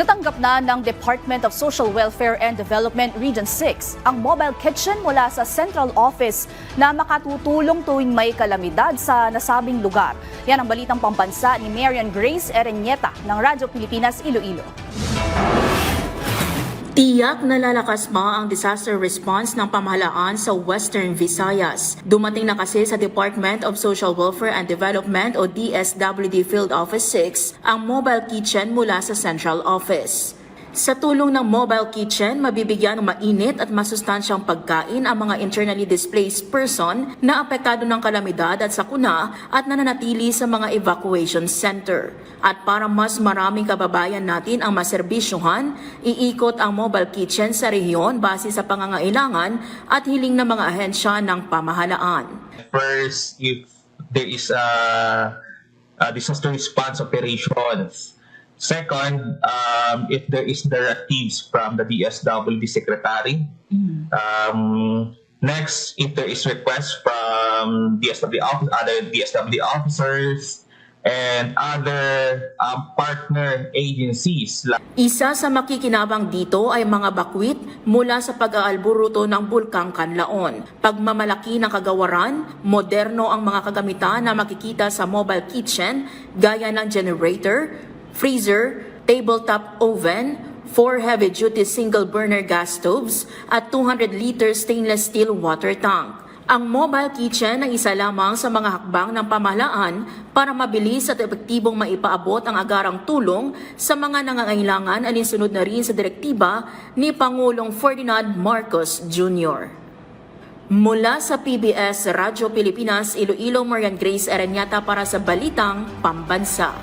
Natanggap na ng Department of Social Welfare and Development Region 6 ang mobile kitchen mula sa Central Office na makatutulong tuwing may kalamidad sa nasabing lugar. Yan ang balitang pambansa ni Marian Grace Ereñeta ng Radyo Pilipinas Iloilo. Tiyak na lalakas pa ang disaster response ng pamahalaan sa Western Visayas. Dumating na kasi sa Department of Social Welfare and Development o DSWD Field Office 6 ang mobile kitchen mula sa Central Office. Sa tulong ng mobile kitchen, mabibigyan ng mainit at masustansyang pagkain ang mga internally displaced person na apektado ng kalamidad at sakuna at nananatili sa mga evacuation center. At para mas maraming kababayan natin ang maserbisyuhan, iikot ang mobile kitchen sa rehiyon base sa pangangailangan at hiling ng mga ahensya ng pamahalaan. First, if there is a disaster response operations. Second, if there is directives from the DSWD secretary. Next, if there is requests from other DSWD officers and other partner agencies. Isa sa makikinabang dito ay mga bakwit mula sa pag-aalburuto ng Bulkang Kanlaon. Pagmamalaki ng kagawaran, moderno ang mga kagamitan na makikita sa mobile kitchen gaya ng generator, freezer, tabletop oven, 4 heavy-duty single-burner gas stoves at 200-liter stainless steel water tank. Ang mobile kitchen ay isa lamang sa mga hakbang ng pamahalaan para mabilis at epektibong maipaabot ang agarang tulong sa mga nangangailangan alinsunod na rin sa direktiba ni Pangulong Ferdinand Marcos Jr. Mula sa PBS Radyo Pilipinas, Iloilo, Marian Grace Ereñeta para sa Balitang Pambansa.